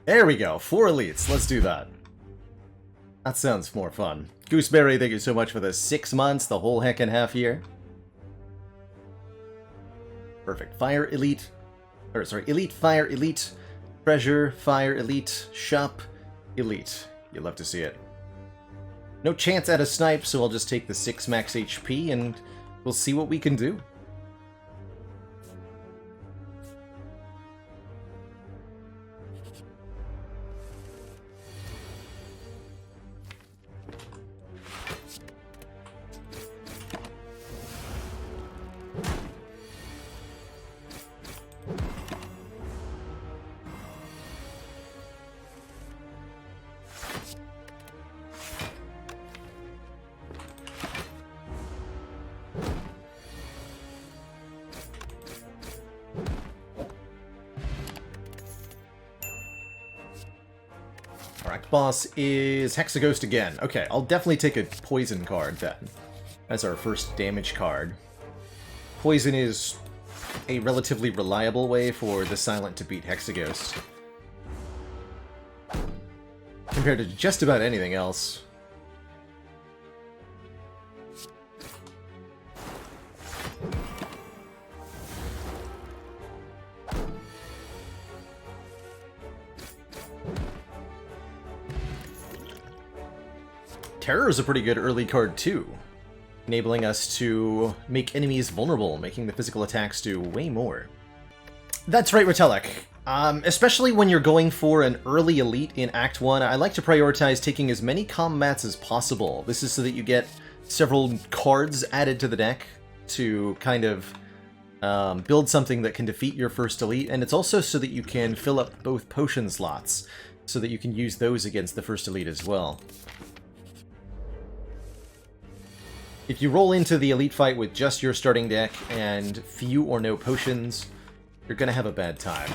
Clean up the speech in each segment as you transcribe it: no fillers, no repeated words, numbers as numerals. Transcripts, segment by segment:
There we go, 4 elites, let's do that. That sounds more fun. Gooseberry, thank you so much for the 6 months, the whole heckin' half year. Perfect. Fire elite, or sorry, elite, fire elite, treasure, fire elite, shop, elite. You'll love to see it. No chance at a snipe, so I'll just take the 6 max HP and we'll see what we can do. Boss is Hexaghost again. Okay, I'll definitely take a poison card then, as our first damage card. Poison is a relatively reliable way for the Silent to beat Hexaghost, compared to just about anything else. Terror is a pretty good early card too, enabling us to make enemies vulnerable, making the physical attacks do way more. That's right, Retelek. Especially when you're going for an early elite in Act 1, I like to prioritize taking as many combats as possible. This is so that you get several cards added to the deck to kind of build something that can defeat your first elite, and it's also so that you can fill up both potion slots, so that you can use those against the first elite as well. If you roll into the elite fight with just your starting deck and few or no potions, you're gonna have a bad time.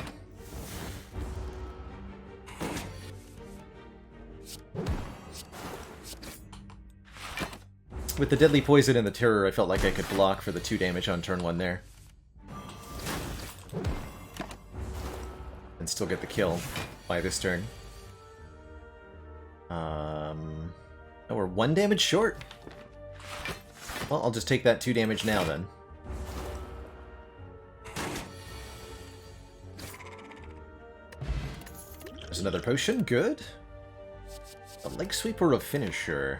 With the Deadly Poison and the Terror, I felt like I could block for the 2 damage on turn 1 there. And still get the kill by this turn. Oh, we're 1 damage short. Well, I'll just take that 2 damage now, then. There's another potion, good. A Leg Sweep or a Finisher?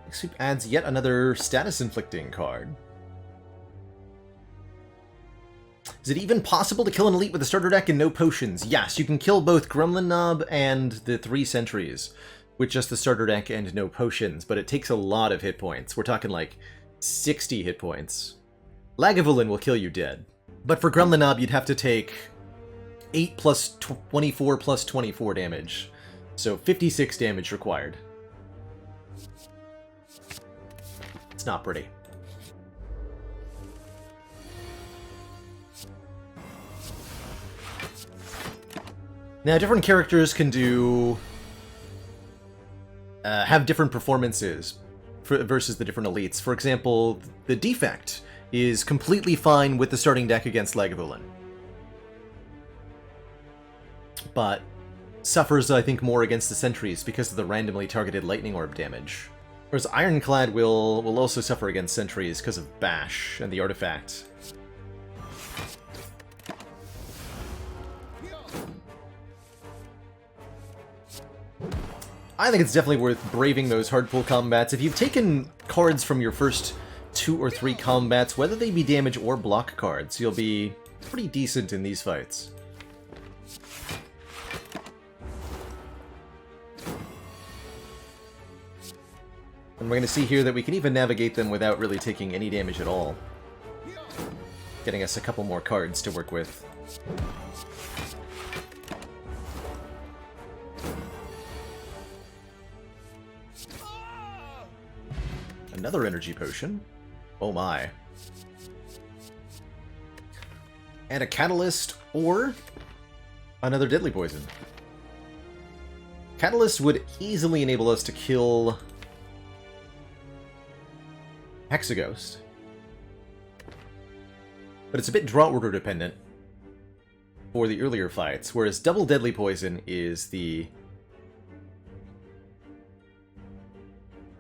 Leg Sweep adds yet another status-inflicting card. Is it even possible to kill an elite with a starter deck and no potions? Yes, you can kill both Gremlin Knob and the 3 sentries with just the starter deck and no potions, but it takes a lot of hit points. We're talking like 60 hit points. Lagavulin will kill you dead. But for Gremlin Knob, you'd have to take 8 plus 24 plus 24 damage. So 56 damage required. It's not pretty. Now, different characters can do have different performances versus the different elites. For example, the Defect is completely fine with the starting deck against Lagavulin, but suffers, I think, more against the sentries because of the randomly targeted lightning orb damage. Whereas Ironclad will also suffer against sentries because of Bash and the artifact. I think it's definitely worth braving those hard pull combats. If you've taken cards from your first 2 or 3 combats, whether they be damage or block cards, you'll be pretty decent in these fights. And we're going to see here that we can even navigate them without really taking any damage at all, getting us a couple more cards to work with. Another energy potion. Oh my. And a catalyst or another deadly poison. Catalyst would easily enable us to kill Hexaghost, but it's a bit draw order dependent. for the earlier fights, whereas double deadly poison is the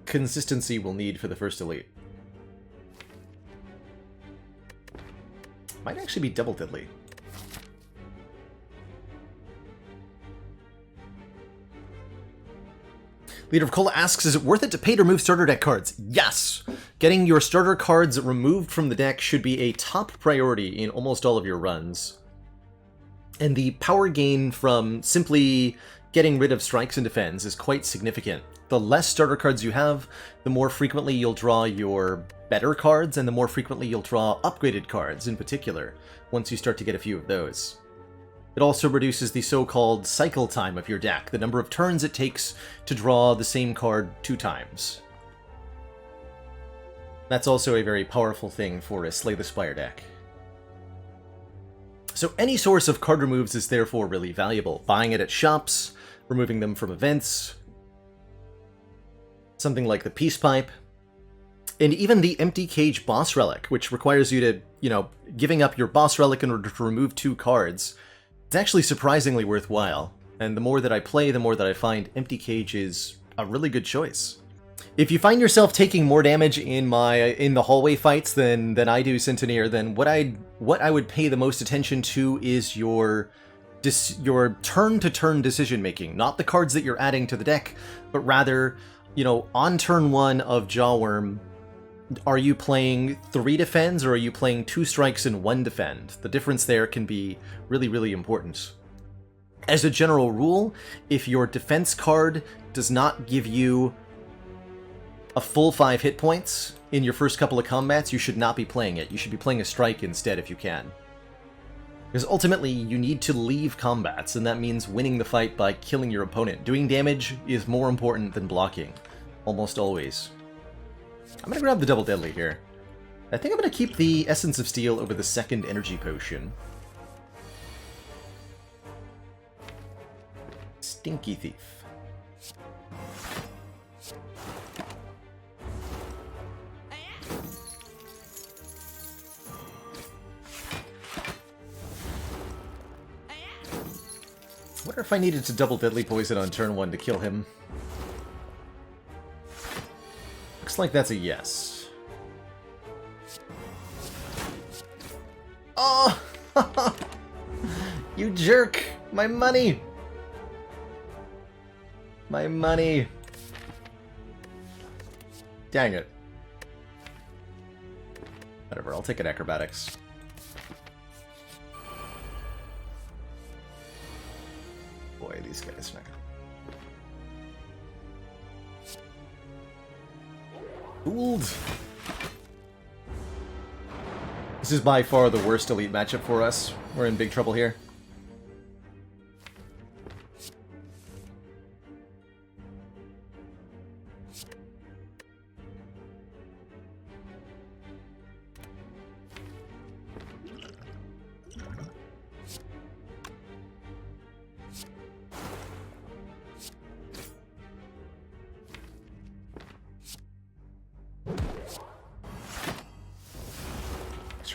consistency we'll need for the first elite. Might actually be double deadly. Leader of Cola asks, is it worth it to pay to remove starter deck cards? Yes! Getting your starter cards removed from the deck should be a top priority in almost all of your runs. And the power gain from simply getting rid of strikes and defends is quite significant. The less starter cards you have, the more frequently you'll draw your better cards, and the more frequently you'll draw upgraded cards in particular, once you start to get a few of those. It also reduces the so-called cycle time of your deck, the number of turns it takes to draw the same card 2 times. That's also a very powerful thing for a Slay the Spire deck. So any source of card removes is therefore really valuable. Buying it at shops, removing them from events, something like the Peace Pipe, and even the Empty Cage Boss Relic, which requires you to, giving up your Boss Relic in order to remove 2 cards. It's actually surprisingly worthwhile, and the more that I play, the more that I find Empty Cage is a really good choice. If you find yourself taking more damage in the hallway fights than I do, Centeneer, then what I would pay the most attention to is your turn-to-turn decision-making. Not the cards that you're adding to the deck, but rather, on turn 1 of Jawworm, are you playing 3 defends, or are you playing 2 strikes and 1 defend? The difference there can be really, really important. As a general rule, if your defense card does not give you a full 5 hit points in your first couple of combats, you should not be playing it. You should be playing a strike instead if you can. Because ultimately, you need to leave combats, and that means winning the fight by killing your opponent. Doing damage is more important than blocking, almost always. I'm going to grab the double deadly here. I think I'm going to keep the Essence of Steel over the second energy potion. Stinky Thief. I wonder if I needed to double deadly poison on turn 1 to kill him. Looks like that's a yes. Oh! You jerk! My money! My money! Dang it. Whatever, I'll take an acrobatics. Boy, these guys are not gonna... Fooled. This is by far the worst elite matchup for us. We're in big trouble here.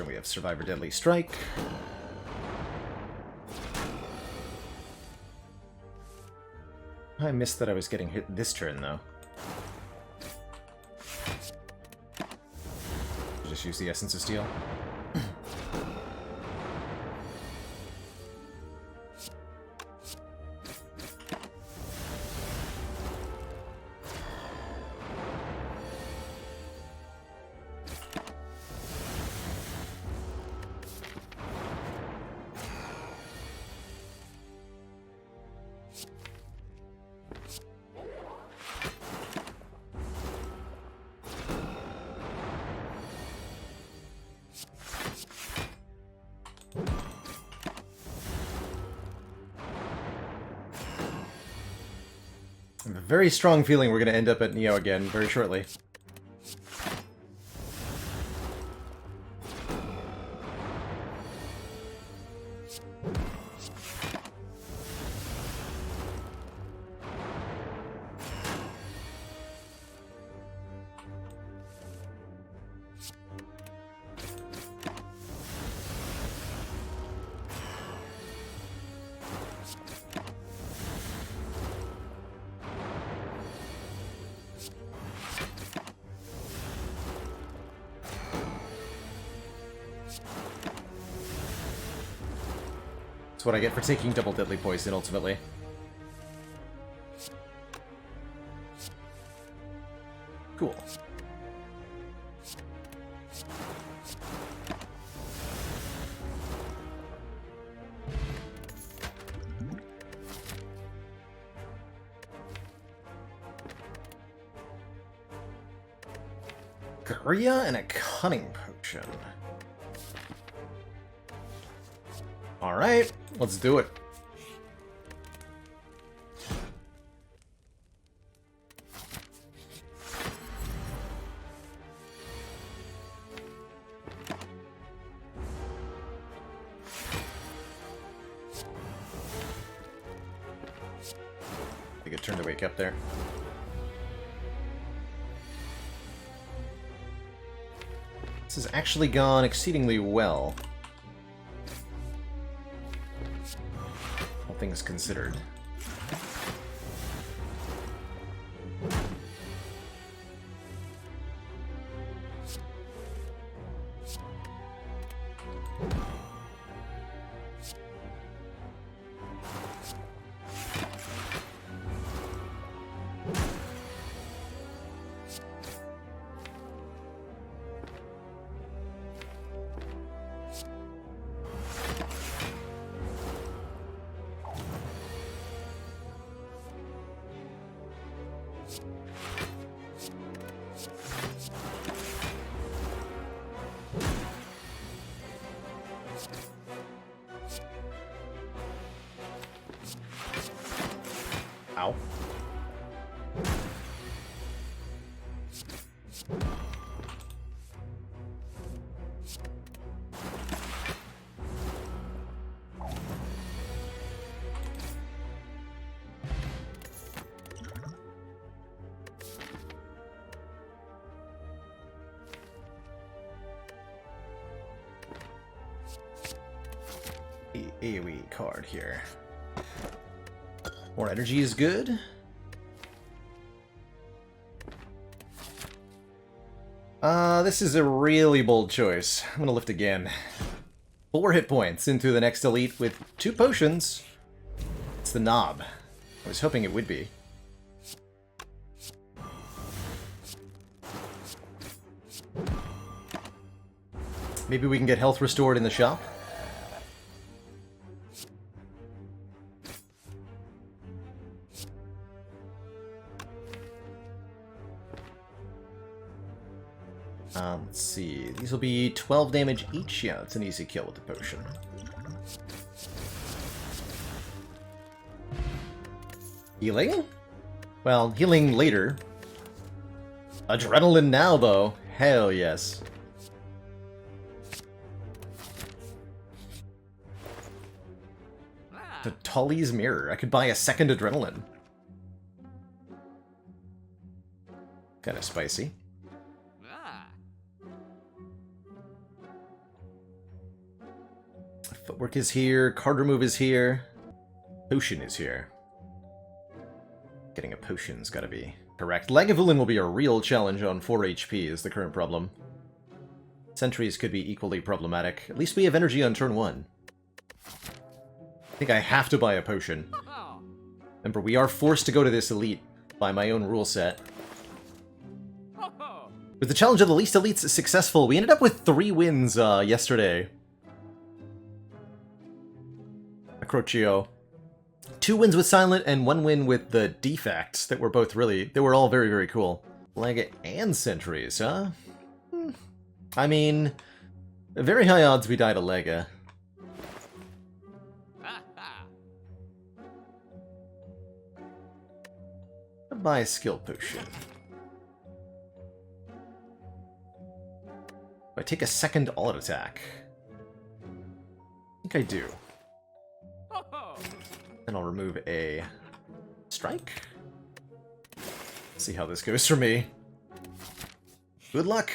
We have Survivor Deadly Strike. I missed that I was getting hit this turn, though. Just use the Essence of Steel. I have a very strong feeling we're going to end up at Neo again very shortly. That's what I get for taking double deadly poison, ultimately. Cool. Guria and a cunning potion. Alright, let's do it. Take a turn to wake up there. This has actually gone exceedingly well. All things considered. Ow. The AoE card here. More energy is good. This is a really bold choice. I'm gonna lift again. 4 hit points into the next elite with 2 potions. It's the knob. I was hoping it would be. Maybe we can get health restored in the shop? Let's see. These will be 12 damage each. Yeah, it's an easy kill with the potion. Healing? Well, healing later. Adrenaline now, though. Hell yes. The Tully's Mirror. I could buy a second adrenaline. Kind of spicy. Footwork is here, card remove is here, potion is here. Getting a potion's gotta be correct. Lagavulin will be a real challenge on 4 HP is the current problem. Sentries could be equally problematic. At least we have energy on turn 1. I think I have to buy a potion. Remember, we are forced to go to this elite by my own rule set. With the challenge of the least elites successful, we ended up with 3 wins yesterday. Crocio. 2 wins with Silent and 1 win with the Defects that were both really, they were all very, very cool. Lega and Sentries, huh? I mean, very high odds we die to Lega. I'll buy a skill potion. Do I take a second all-out attack? I think I do. And I'll remove a strike. See how this goes for me. Good luck.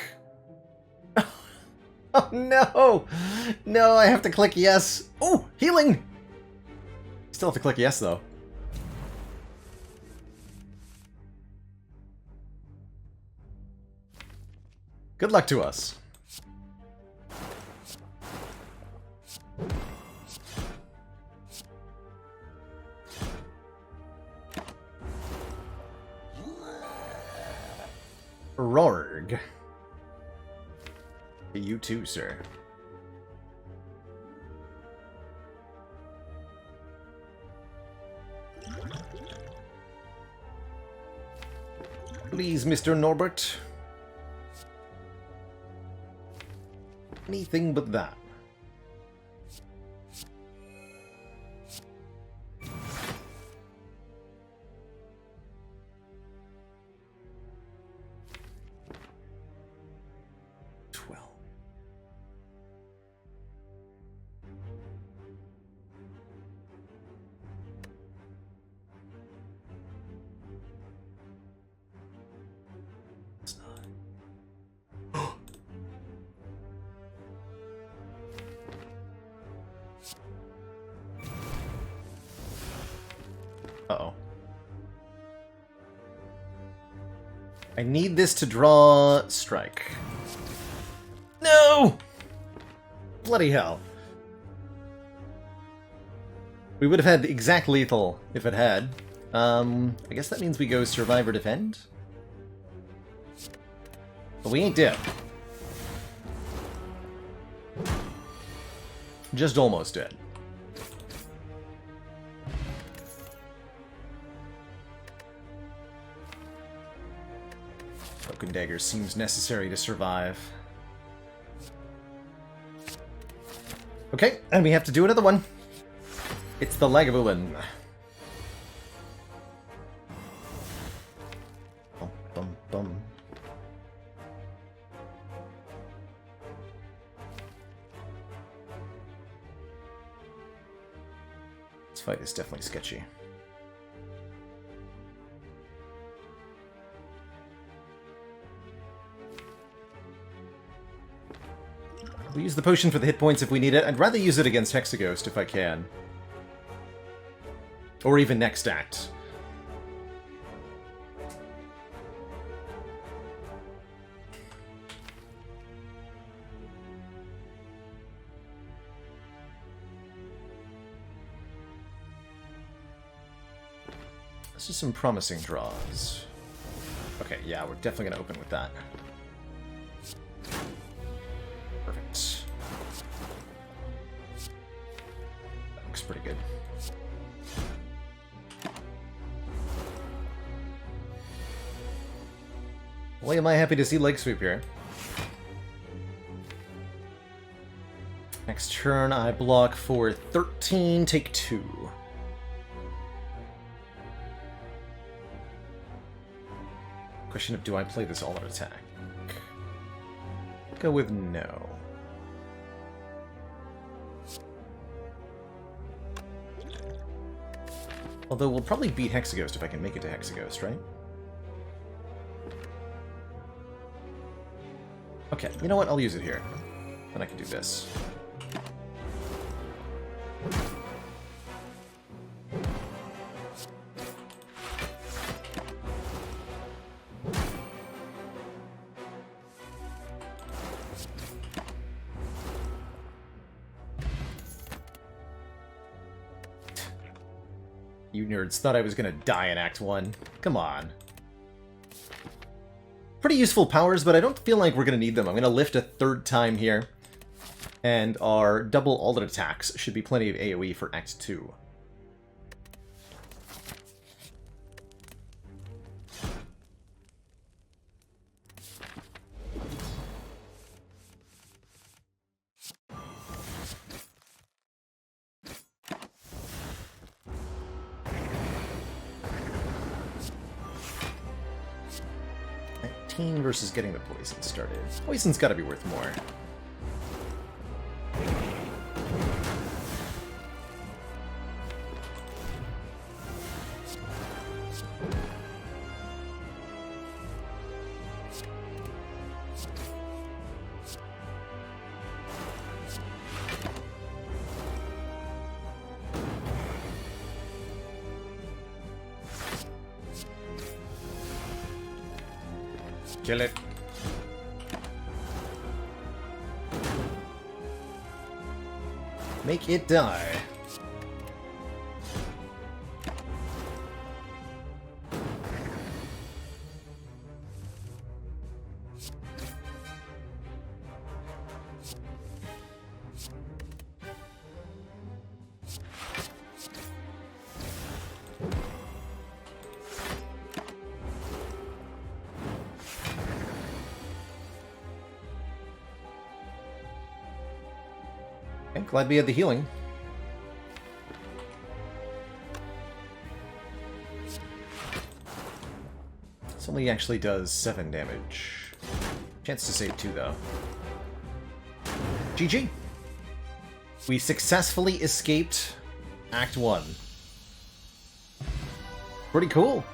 Oh no! No, I have to click yes. Oh, healing! Still have to click yes though. Good luck to us. Rorg. You too, sir. Please, Mr. Norbert. Anything but that. Uh-oh. I need this to draw strike. No! Bloody hell. We would have had exact lethal if it had. I guess that means we go survive or defend? But we ain't dead. Just almost dead. Broken Dagger seems necessary to survive. Okay, and we have to do another one. It's the Lagavulin. Bum, bum, bum. This fight is definitely sketchy. We'll use the potion for the hit points if we need it. I'd rather use it against Hexaghost if I can. Or even next act. This is some promising draws. Okay, yeah, we're definitely going to open with that. Perfect. That looks pretty good. Boy, am I happy to see Leg Sweep here. Next turn, I block for 13, take 2. Question of, do I play this all-out attack? Go with no. Although we'll probably beat Hexaghost if I can make it to Hexaghost, right? Okay, you know what? I'll use it here. Then I can do this. You nerds thought I was gonna die in Act 1. Come on. Pretty useful powers, but I don't feel like we're gonna need them. I'm gonna lift a third time here. And our double all-out attacks should be plenty of AoE for Act 2. Versus getting the poison started. Poison's gotta be worth more. Kill it. Make it die. Okay, glad we had the healing. This only actually does 7 damage. Chance to save 2, though. GG! We successfully escaped Act 1. Pretty cool.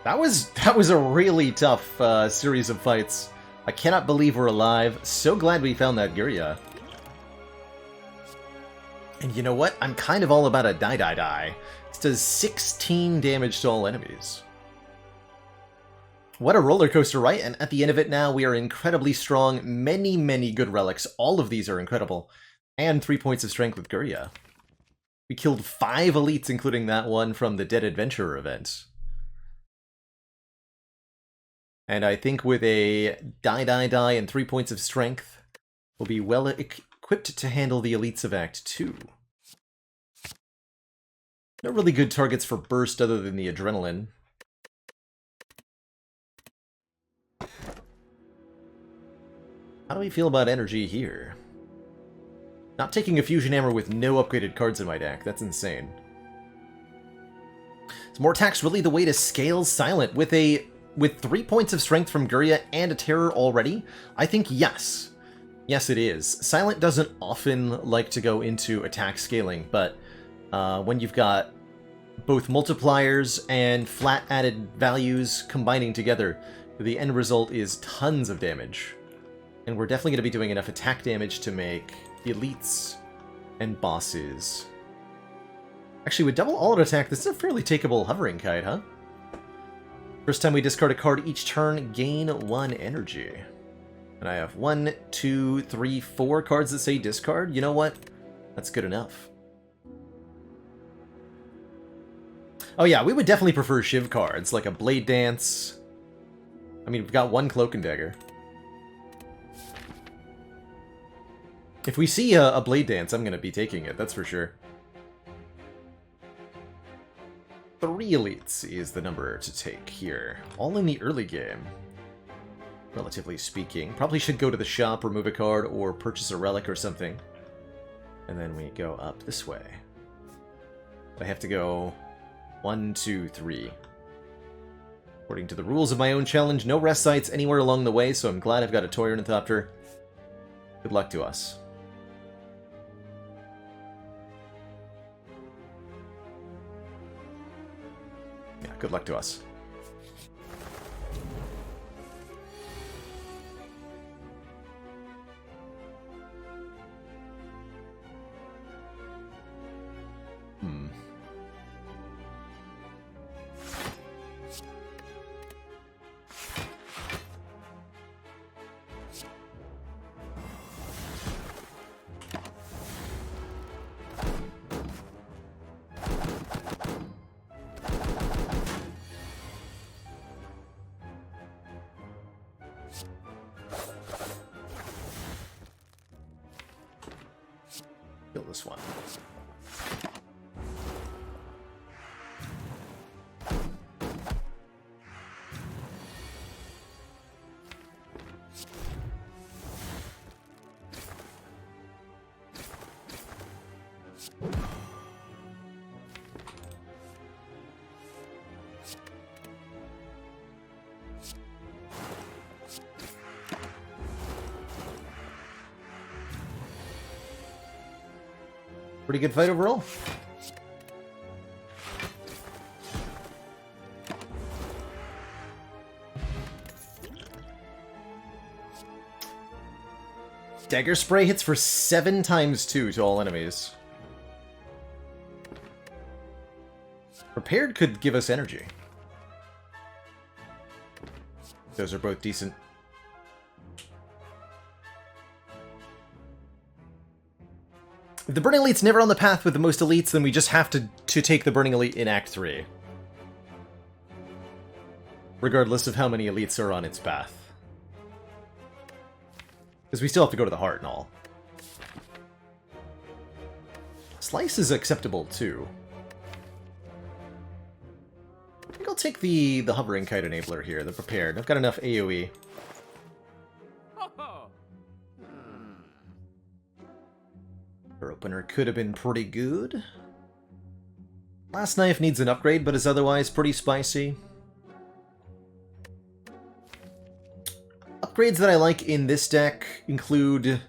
That was a really tough series of fights. I cannot believe we're alive. So glad we found that Gurya. And you know what? I'm kind of all about a die. This does 16 damage to all enemies. What a roller coaster, right? And at the end of it now, we are incredibly strong. Many good relics. All of these are incredible. And 3 points of strength with Gurya. We killed 5 elites, including that one from the Dead Adventurer event. And I think with a die and 3 points of strength, we'll be well equipped to handle the elites of Act 2. No really good targets for burst other than the adrenaline. How do we feel about energy here? Not taking a fusion hammer with no upgraded cards in my deck. That's insane. Is more attacks really the way to scale Silent? With 3 points of strength from Gurya and a terror already? I think yes. Yes, it is. Silent doesn't often like to go into attack scaling, but when you've got both multipliers and flat added values combining together, the end result is tons of damage. And we're definitely going to be doing enough attack damage to make elites and bosses. Actually, with double all-out attack, this is a fairly takeable hovering kite, huh? First time we discard a card each turn, gain 1 energy. And I have 1, 2, 3, 4 cards that say discard. You know what? That's good enough. Oh yeah, we would definitely prefer Shiv cards, like a Blade Dance. I mean, we've got 1 Cloak and Dagger. If we see a Blade Dance, I'm going to be taking it, that's for sure. 3 elites is the number to take here. All in the early game, relatively speaking. Probably should go to the shop, remove a card, or purchase a relic or something. And then we go up this way. I have to go 1, 2, 3. According to the rules of my own challenge, no rest sites anywhere along the way, so I'm glad I've got a Toy Ornithopter. Good luck to us. Yeah, good luck to us. Kill this one. Pretty good fight overall. Dagger Spray hits for 7 times 2 to all enemies. Prepared could give us energy. Those are both decent. If the Burning Elite's never on the path with the most elites, then we just have to take the Burning Elite in Act 3. Regardless of how many elites are on its path. Because we still have to go to the heart and all. Slice is acceptable, too. I think I'll take the hovering kite enabler here, the prepared. I've got enough AoE. Her opener could have been pretty good. Last Knife needs an upgrade, but is otherwise pretty spicy. Upgrades that I like in this deck include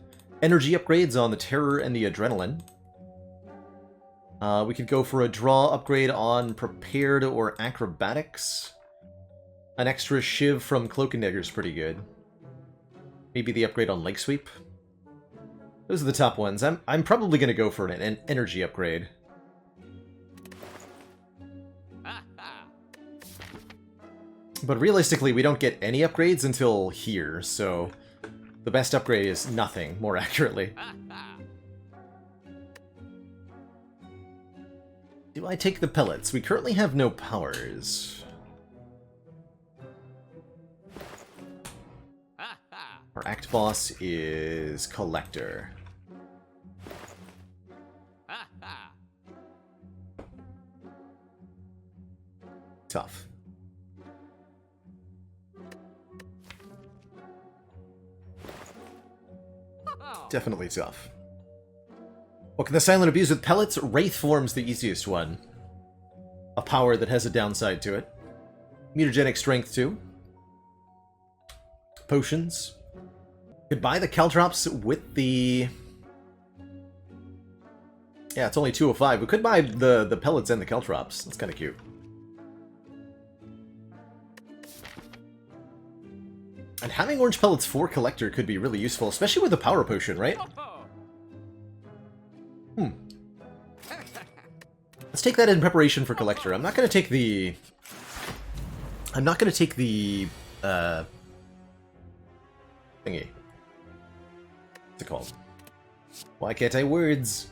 energy upgrades on the Terror and the Adrenaline. We could go for a draw upgrade on Prepared or Acrobatics. An extra Shiv from Cloak and Dagger is pretty good. Maybe the upgrade on Lake Sweep. Those are the top ones. I'm probably going to go for an energy upgrade. But realistically, we don't get any upgrades until here, so the best upgrade is nothing, more accurately. Do I take the pellets? We currently have no powers. Our act boss is Collector. Tough. Definitely tough. What can the Silent abuse with pellets? Wraith Form's the easiest one. A power that has a downside to it. Mutagenic Strength too. Potions. Could buy the Caltrops with the... Yeah, it's only 205. We could buy the pellets and the Caltrops. That's kind of cute. And having orange pellets for Collector could be really useful, especially with the Power Potion, right? Let's take that in preparation for Collector. I'm not going to take the... thingy. What's it called? Why can't I words?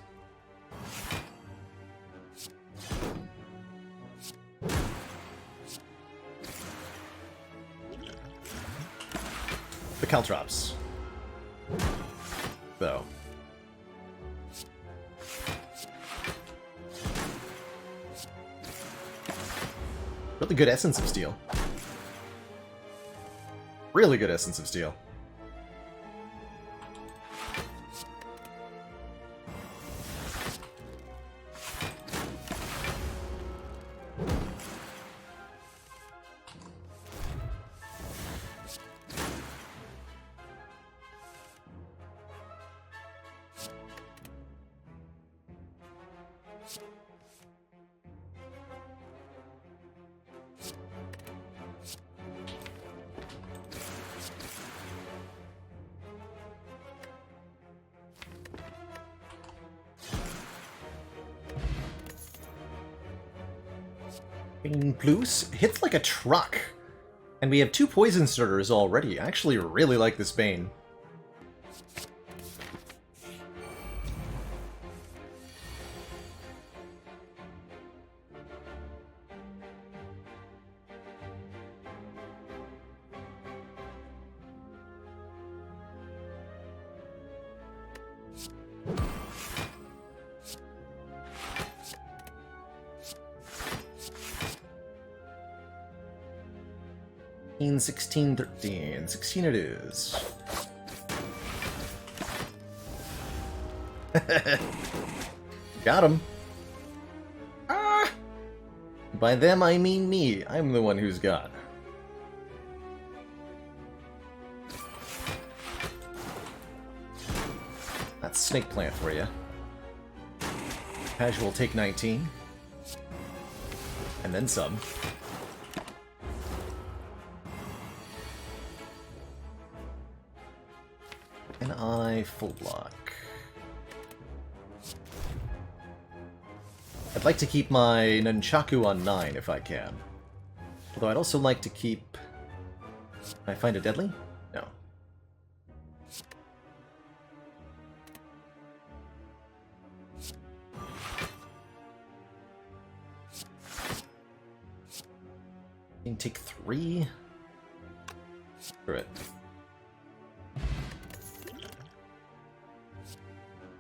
The Caltrops. Though. Really good Essence of Steel. Really good Essence of Steel. Plus hits like a truck. And we have 2 poison starters already. I actually really like this Bane. In 16, 13. 16 it is. Got him. Ah! By them, I mean me. I'm the one who's got. That's Snake Plant for you. Casual take 19. And then some. And I full block. I'd like to keep my Nunchaku on 9 if I can. Although I'd also like to keep... Can I find a deadly? No. Can take 3. Screw it.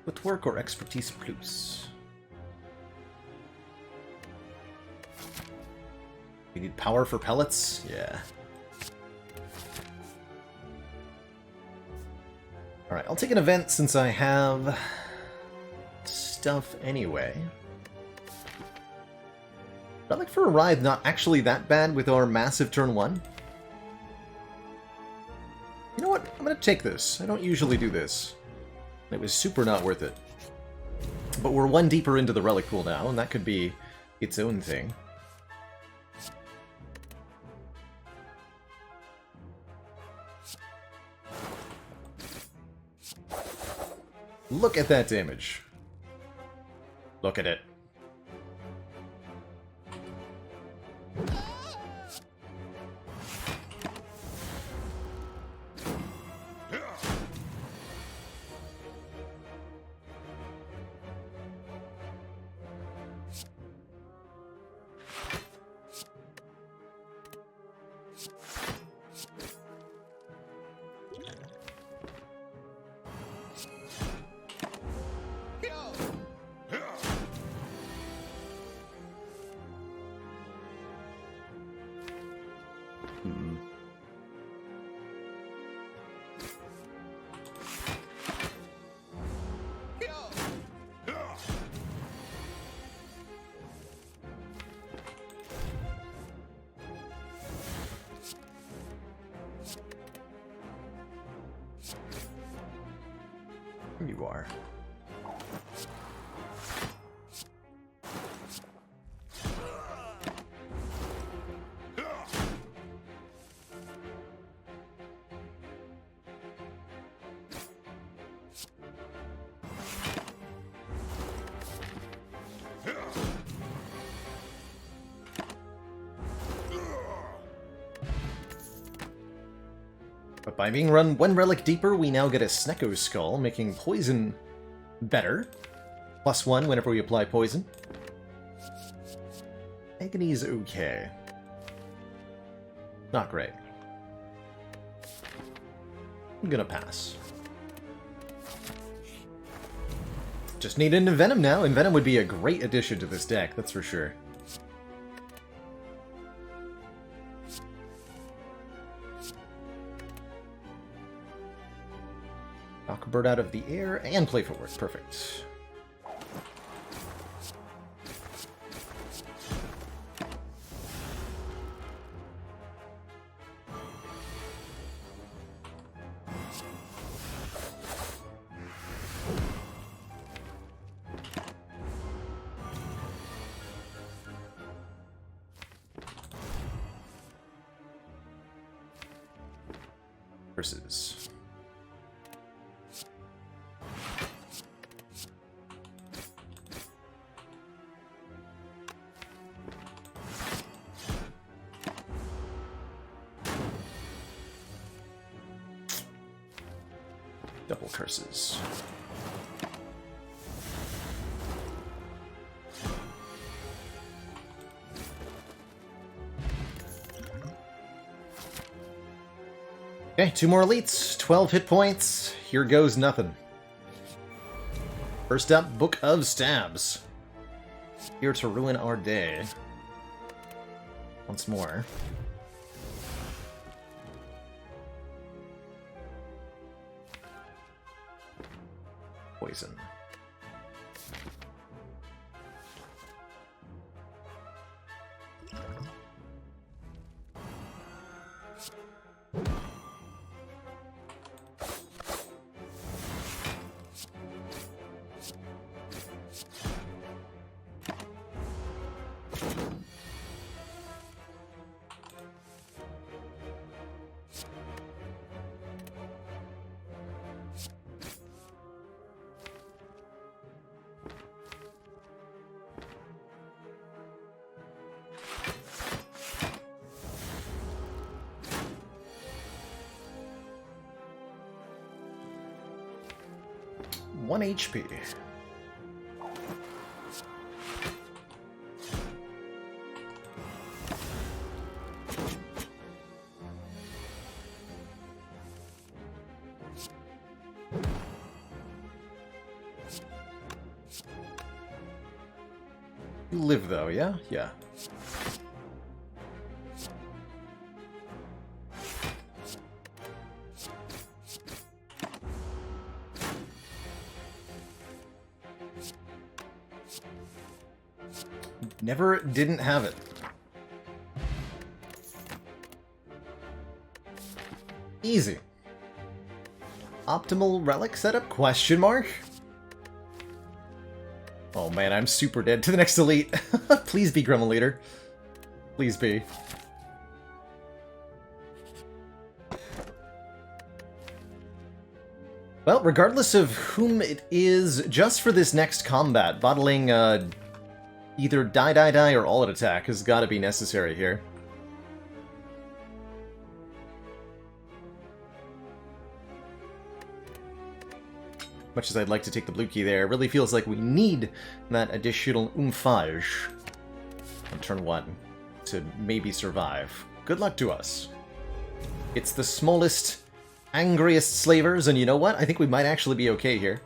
Footwork or Expertise Plus? We need power for pellets? Yeah. Alright, I'll take an event since I have stuff anyway. Relic for a Ride, not actually that bad with our massive turn 1. You know what? I'm gonna take this. I don't usually do this. It was super not worth it. But we're 1 deeper into the Relic pool now, and that could be its own thing. Look at that damage. Look at it. You are. But by being run 1 relic deeper, we now get a Snecko Skull, making poison better. +1 whenever we apply poison. Agony's okay. Not great. I'm gonna pass. Just need an Envenom now. Envenom would be a great addition to this deck, that's for sure. Knock a bird out of the air and play forward. Perfect. Versus. Double curses. Okay, 2 more elites, 12 hit points. Here goes nothing. First up, Book of Stabs. Here to ruin our day. Once more. Poison. One HP. You live though, yeah? Yeah. Never didn't have it. Easy. Optimal relic setup? Question mark? Oh man, I'm super dead to the next elite. Please be Gremlin Leader. Please be. Well, regardless of whom it is, just for this next combat, bottling either die or all-out attack has got to be necessary here. Much as I'd like to take the blue key there, it really feels like we need that additional oomph-age on turn 1 to maybe survive. Good luck to us. It's the smallest, angriest slavers, and you know what? I think we might actually be okay here.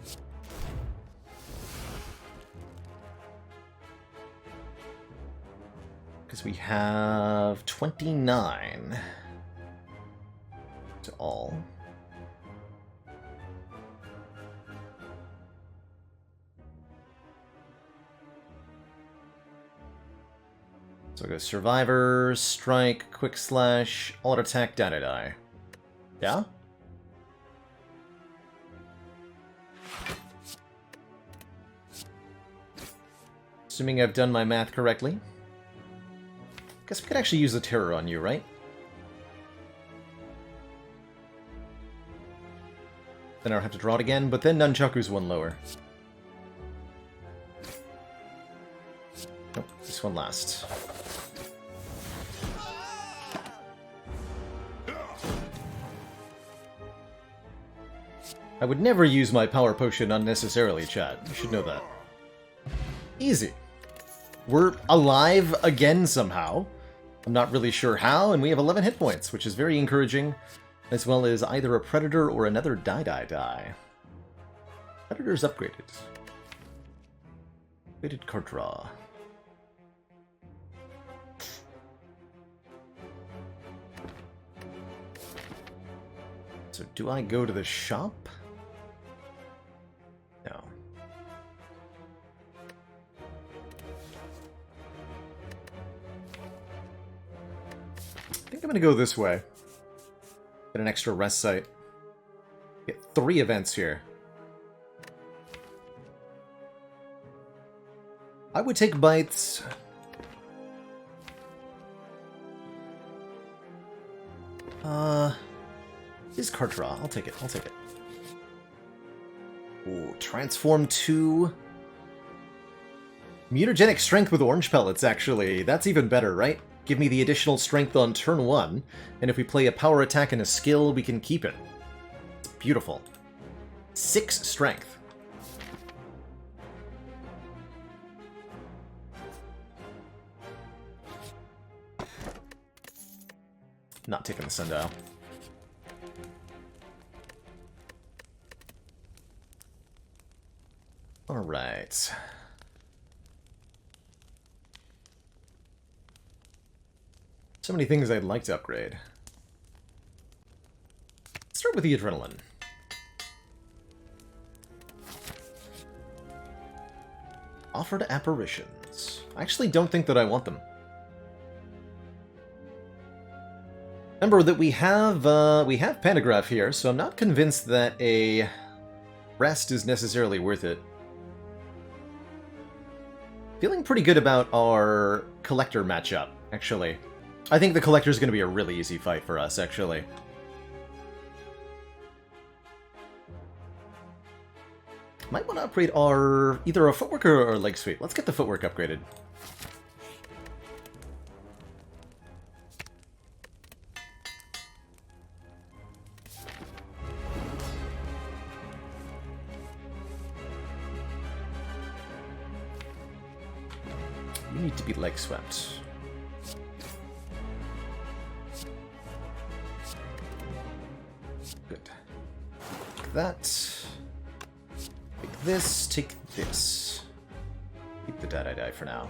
Because we have 29 to all. So I go Survivor, Strike, Quick Slash, All-Out Attack, die. Yeah? Assuming I've done my math correctly. Guess we could actually use the Terror on you, right? Then I'll have to draw it again, but then Nunchaku's one lower. Nope, this one last. I would never use my power potion unnecessarily, chat. You should know that. Easy. We're alive again somehow. I'm not really sure how, and we have 11 hit points, which is very encouraging, as well as either a Predator or another die. Predator's upgraded. Upgraded card draw. So do I go to the shop? No. I think I'm gonna go this way. Get an extra rest site. Get 3 events here. I would take bites. Is card draw. I'll take it. Ooh, transform to mutagenic strength with orange pellets, actually. That's even better, right? Give me the additional strength on turn 1, and if we play a power attack and a skill, we can keep it. It's beautiful. 6 strength. Not taking the sundial. Alright. So many things I'd like to upgrade. Let's start with the adrenaline. Offered apparitions. I actually don't think that I want them. Remember that we have Pantograph here, so I'm not convinced that a rest is necessarily worth it. Feeling pretty good about our Collector matchup, actually. I think the Collector's going to be a really easy fight for us, actually. Might want to upgrade our either a footwork or a leg sweep. Let's get the footwork upgraded. You need to be leg swept. Good. Take that. Take this. Take this. Keep the die for now.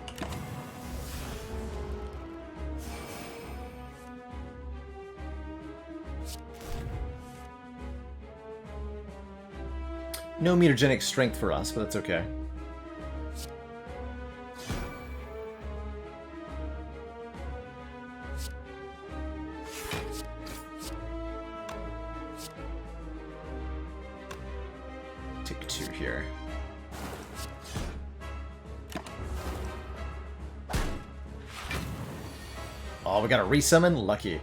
No mutagenic strength for us, but that's okay. Oh, we got a resummon? Lucky.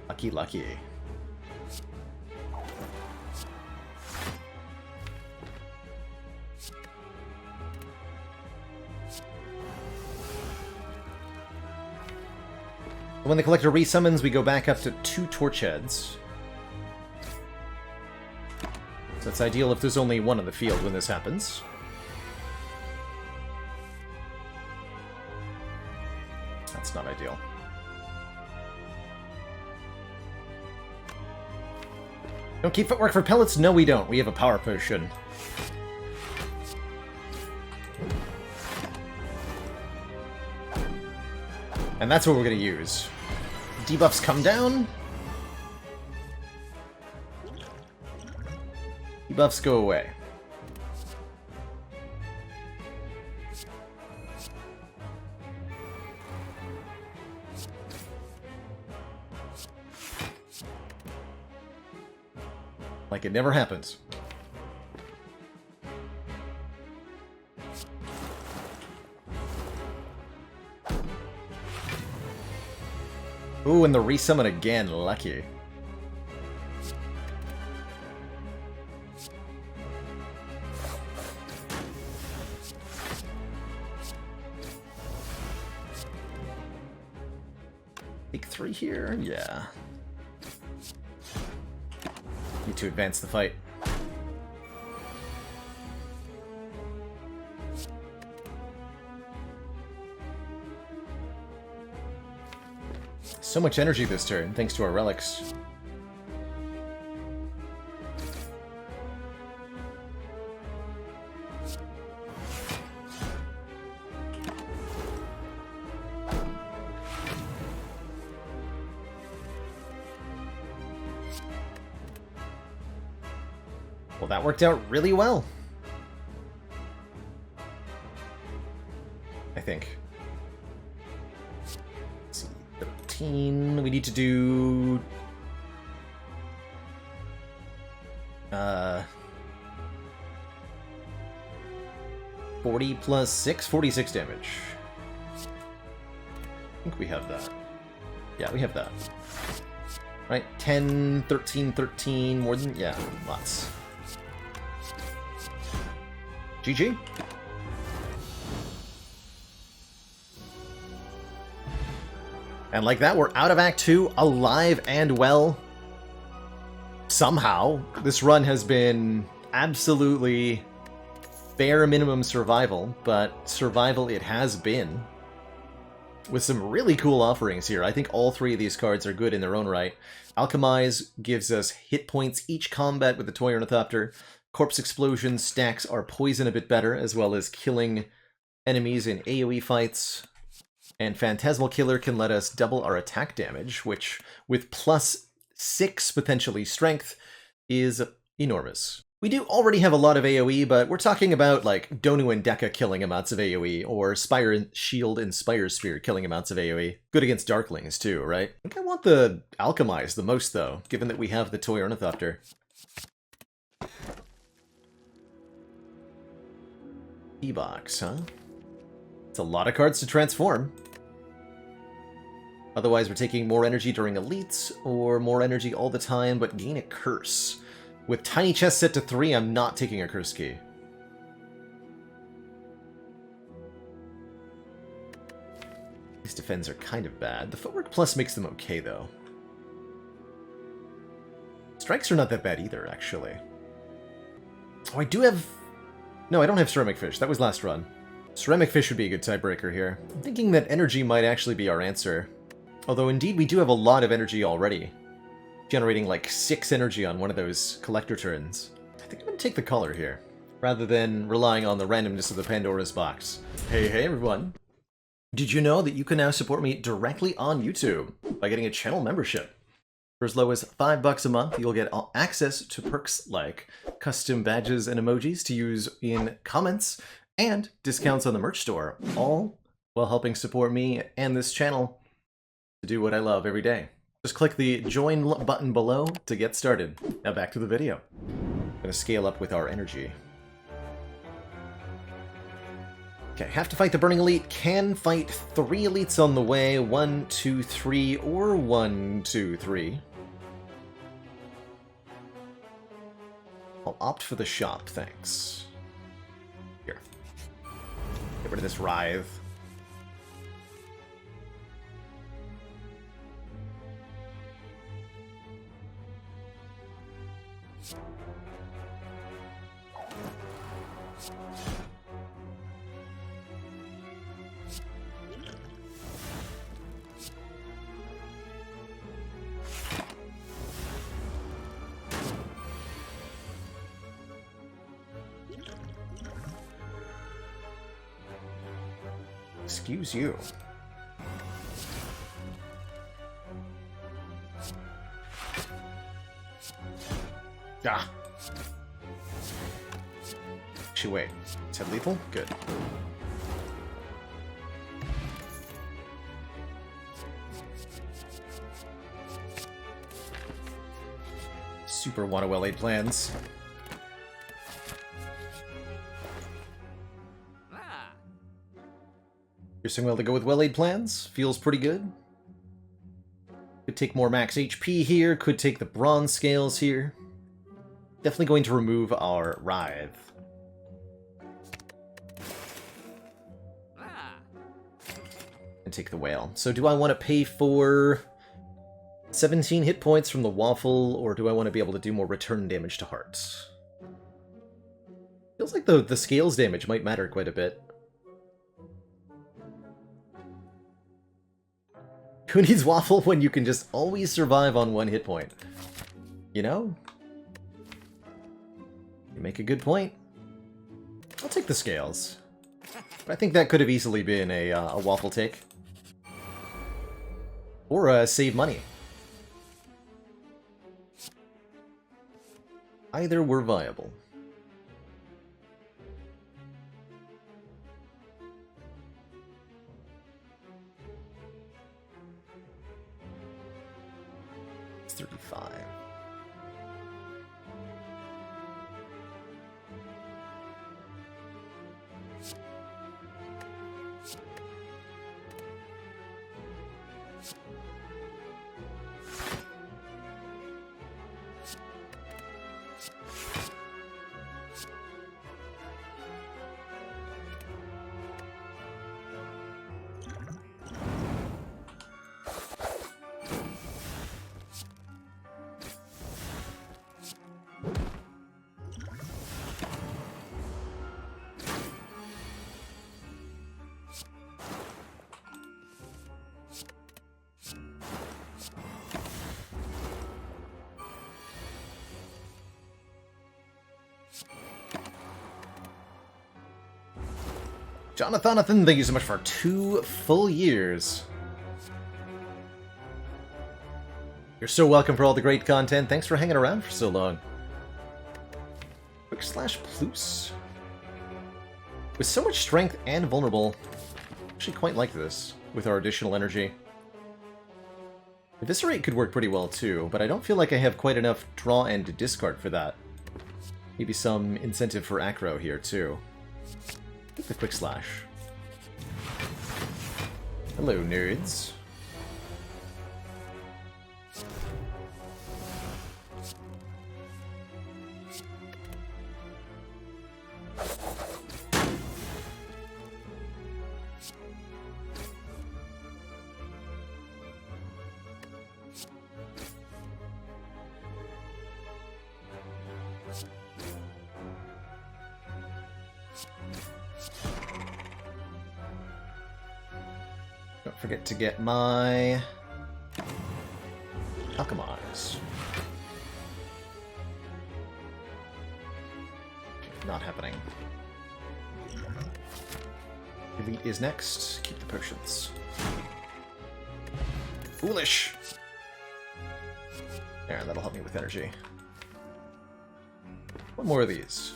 Lucky, lucky. When the collector resummons, we go back up to 2 torch heads. So it's ideal if there's only one in the field when this happens. That's not ideal. Don't keep footwork for pellets? No, we don't. We have a power potion. And that's what we're going to use. Debuffs come down. Debuffs go away. Like it never happens. Ooh, and the resummon again. Lucky. Take 3 here? Yeah. Need to advance the fight. So much energy this turn, thanks to our relics. Well, that worked out really well. I think. Let's see, 13. We need to do... 40 plus 6? 46 damage. I think we have that. Yeah, we have that. Right, 10, 13, 13, more than... yeah, lots. GG. And like that, we're out of Act 2, alive and well. Somehow. This run has been absolutely bare minimum survival, but survival it has been. With some really cool offerings here. I think all 3 of these cards are good in their own right. Alchemize gives us hit points each combat with the Toy Ornithopter. Corpse Explosion stacks our poison a bit better, as well as killing enemies in AoE fights. And Phantasmal Killer can let us double our attack damage, which, with plus 6 potentially strength, is enormous. We do already have a lot of AoE, but we're talking about, like, Donu and Deka killing amounts of AoE, or Spire and Shield and Spire Spear killing amounts of AoE. Good against Darklings, too, right? I think I want the Alchemize the most, though, given that we have the Toy Ornithopter. E-Box, huh? It's a lot of cards to transform. Otherwise, we're taking more energy during elites, or more energy all the time, but gain a curse. With Tiny Chest set to 3, I'm not taking a curse key. These defends are kind of bad. The Footwork Plus makes them okay, though. Strikes are not that bad either, actually. Oh, I do have... No, I don't have Ceramic Fish. That was last run. Ceramic Fish would be a good tiebreaker here. I'm thinking that energy might actually be our answer. Although, indeed, we do have a lot of energy already. Generating like 6 energy on one of those collector turns. I think I'm going to take the color here, rather than relying on the randomness of the Pandora's box. Hey everyone! Did you know that you can now support me directly on YouTube by getting a channel membership? For as low as $5 a month, you'll get access to perks like custom badges and emojis to use in comments, and discounts on the merch store, all while helping support me and this channel to do what I love every day. Just click the join button below to get started. Now back to the video. I'm going to scale up with our energy. Okay, have to fight the Burning Elite. Can fight 3 elites on the way. 1, 2, 3, or 1, 2, 3. I'll opt for the shop, thanks. Here. Get rid of this Writhe. Excuse you. Ah. Actually, wait. Is that lethal? Good. Super want to well-laid plans. Piercing well to go with well-laid plans. Feels pretty good. Could take more max HP here. Could take the bronze scales here. Definitely going to remove our Writhe. And take the whale. So do I want to pay for 17 hit points from the waffle, or do I want to be able to do more return damage to hearts? Feels like the scales damage might matter quite a bit. Who needs waffle when you can just always survive on 1 hit point? You know? You make a good point. I'll take the scales. I think that could have easily been a waffle take. Or save money. Either were viable. It's 35. Jonathan, thank you so much for 2 full years. You're so welcome for all the great content. Thanks for hanging around for so long. Quick slash plus. With so much strength and vulnerable, I actually quite like this with our additional energy. Eviscerate could work pretty well too, but I don't feel like I have quite enough draw and discard for that. Maybe some incentive for aggro here too. Take the quick slash. Hello, nerds. Don't forget to get my Alchemize. Not happening. Elite is next. Keep the potions. Foolish! There, that'll help me with energy. One more of these.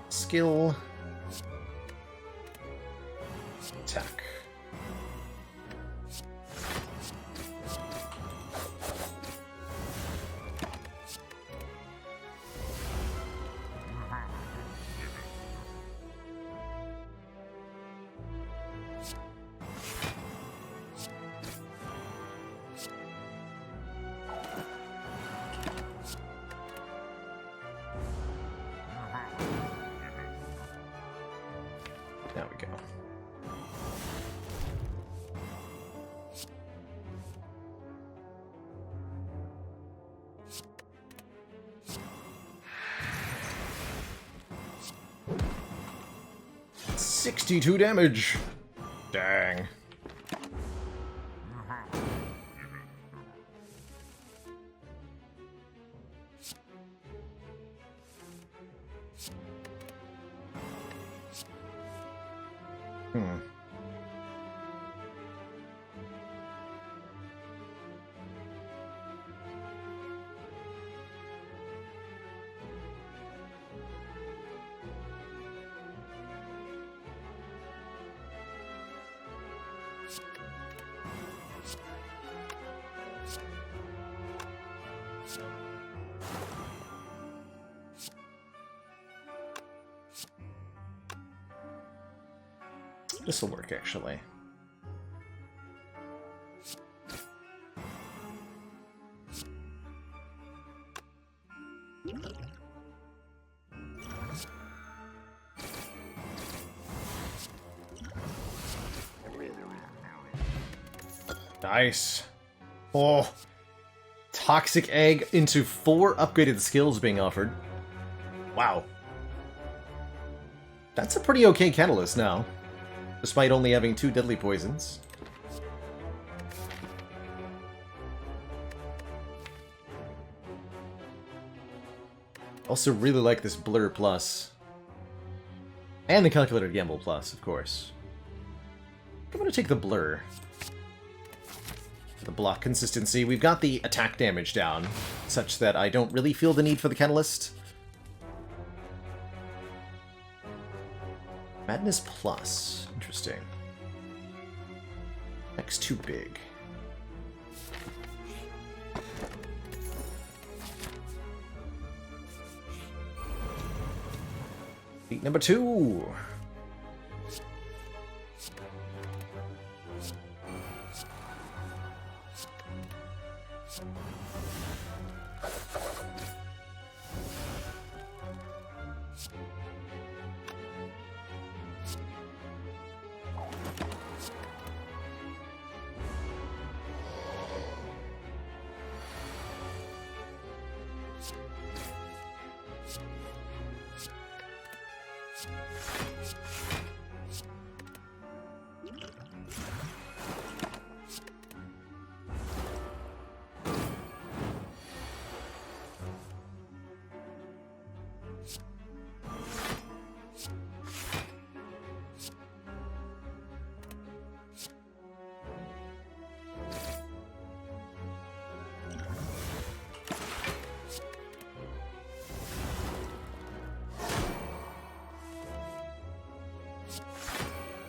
Skill. attack. There we go. $62 damage. Dang. This will work, actually. Nice. Oh. Toxic Egg into 4 upgraded skills being offered. Wow. That's a pretty okay catalyst now, despite only having 2 deadly poisons. Also really like this Blur Plus. And the Calculated Gamble Plus, of course. I'm gonna take the Blur. For the block consistency, we've got the attack damage down, such that I don't really feel the need for the Catalyst. Madness Plus. Interesting. Next too big. Feat number 2.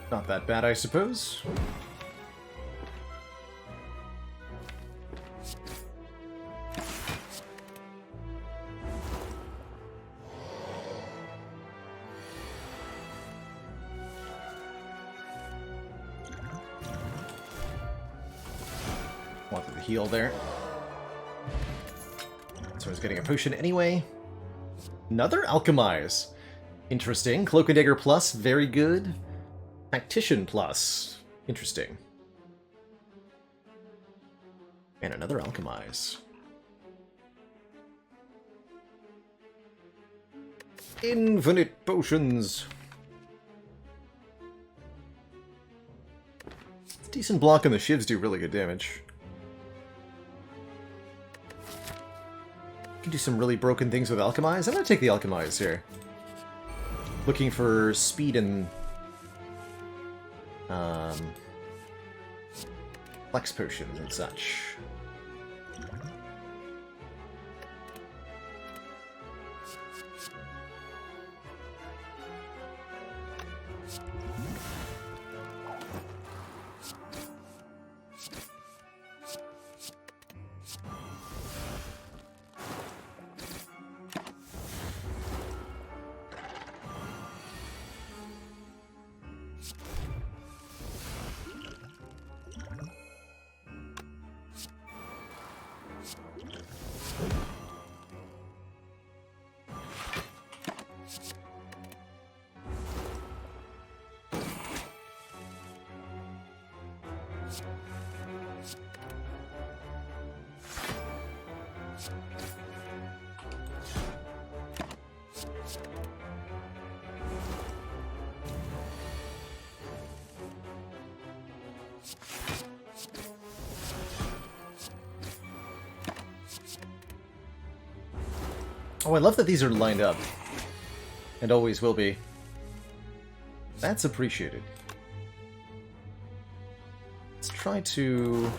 Not that bad, I suppose. Wanted the heal there. So I was getting a potion anyway. Another Alchemize. Interesting. Cloak and Dagger Plus, very good. Tactician Plus. Interesting. And another Alchemize. Infinite potions. Decent block and the shivs do really good damage. Can do some really broken things with Alchemize. I'm gonna take the Alchemize here. Looking for speed and flex potions and such. Oh, I love that these are lined up. And always will be. That's appreciated. Let's try to...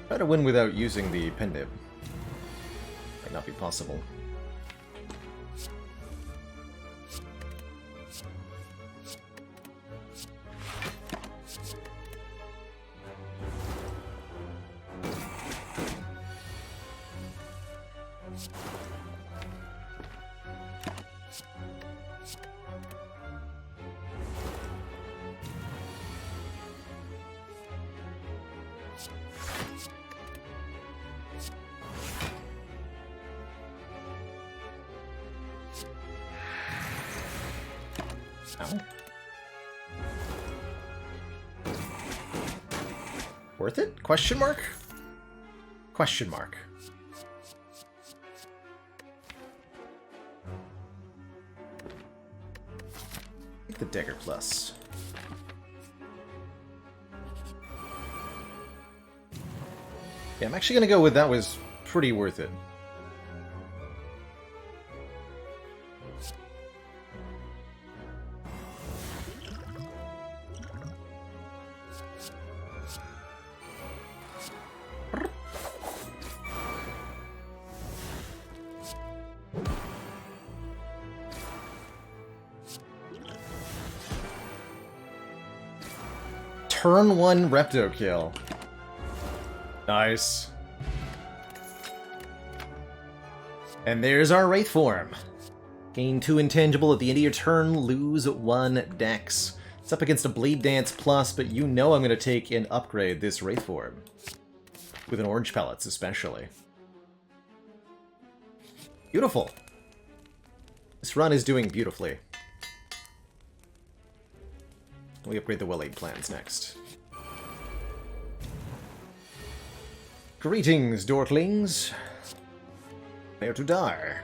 try to win without using the pen nib. Might not be possible. Worth it? Question mark? Question mark. Take the dagger plus. Yeah, I'm actually gonna go with that was pretty worth it. Turn 1 Repto kill. Nice. And there's our Wraith form. Gain 2 intangible at the end of your turn, lose 1 dex. It's up against a Blade Dance Plus, but you know I'm going to take and upgrade this Wraith form. With an Orange Pellets, especially. Beautiful. This run is doing beautifully. We upgrade the well-laid plans next. Greetings, Dorklings. Prepare to die.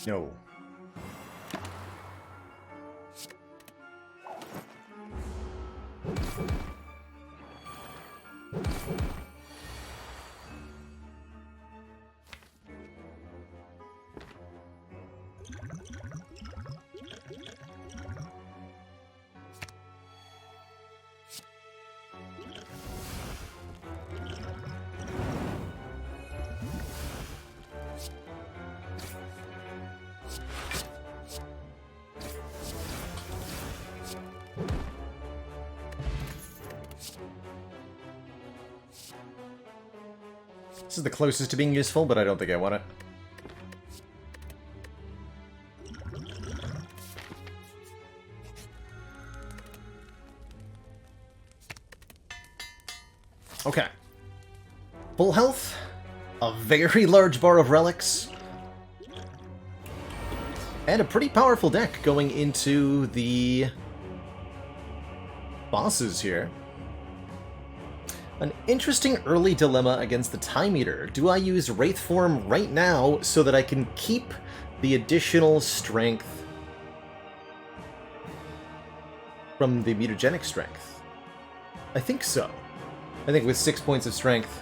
No. This is the closest to being useful, but I don't think I want it. Okay. Full health, a very large bar of relics, and a pretty powerful deck going into the bosses here. An interesting early dilemma against the Time Eater. Do I use Wraith form right now so that I can keep the additional strength from the mutagenic strength? I think so. I think with 6 points of strength,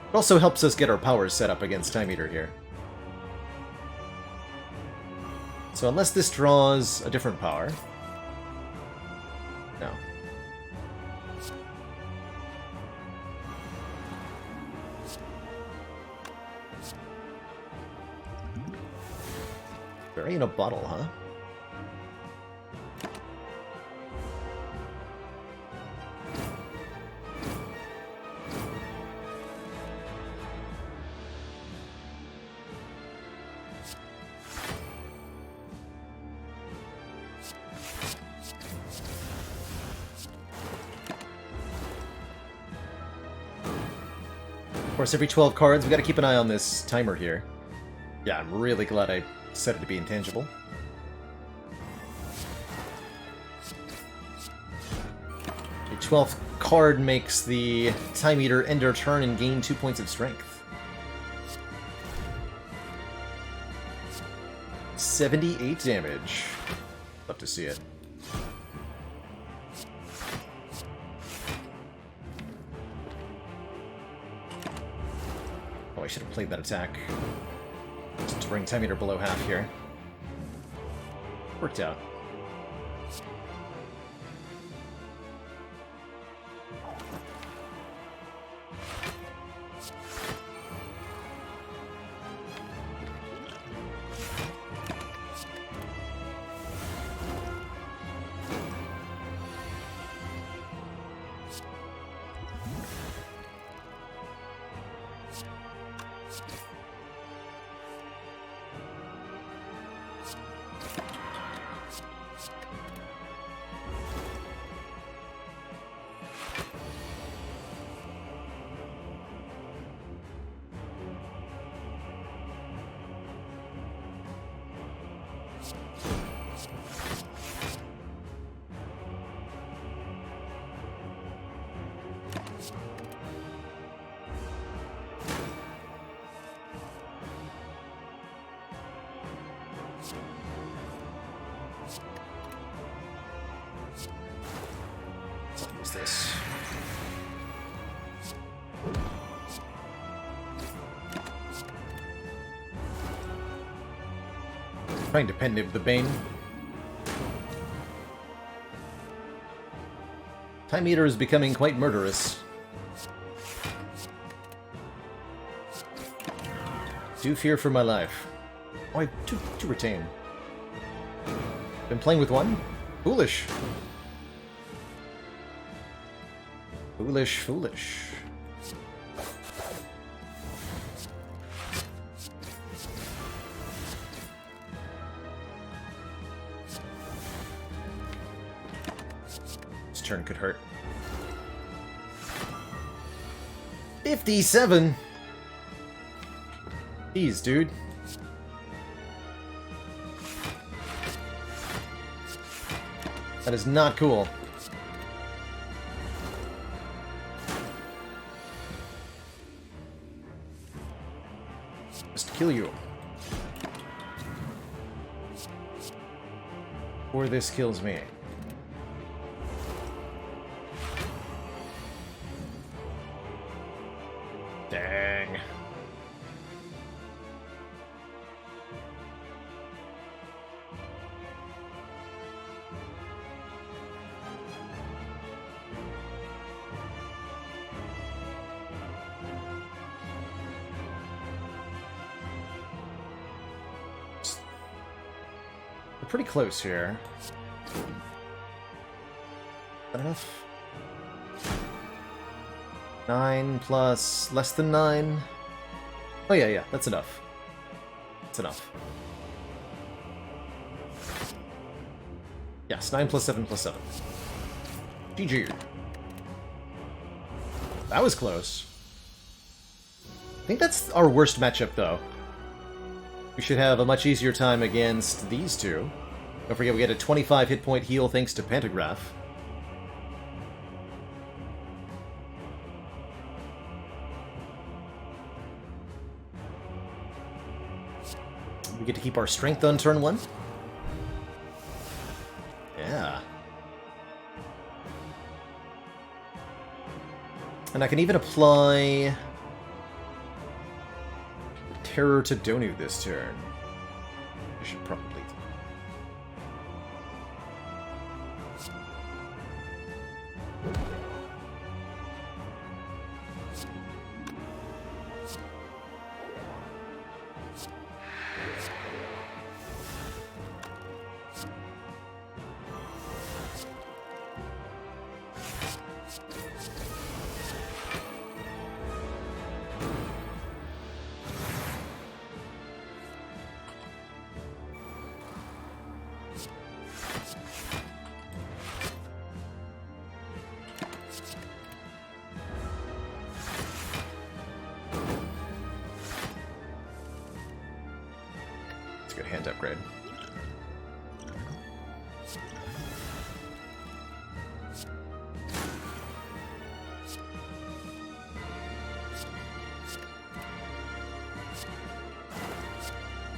it also helps us get our powers set up against Time Eater here. So unless this draws a different power... No. Berry in a bottle, huh? course, every 12 cards, we gotta keep an eye on this timer here. Yeah, I'm really glad I set it to be intangible. The 12th card makes the time eater end their turn and gain 2 points of strength. 78 damage. Love to see it. Oh, I should have played that attack. Just to bring time eater below half here. Worked out. What's this? Trying to pen nib the Bane. Time Eater is becoming quite murderous. Do fear for my life. Oh, I have two retain. Been playing with one? Foolish. Foolish, foolish. This turn could hurt. 57! Jeez, dude. That is not cool. Just kill you. Or this kills me. Dang. We're pretty close here. Is that enough? 9 plus less than 9. Oh yeah, that's enough. That's enough. Yes, 9 plus 7 plus 7. GG. That was close. I think that's our worst matchup, though. We should have a much easier time against these two. Don't forget, we get a 25 hit point heal thanks to Pantograph. We get to keep our strength on turn 1. Yeah. And I can even apply Terror to Donu this turn. I should probably. good hand upgrade.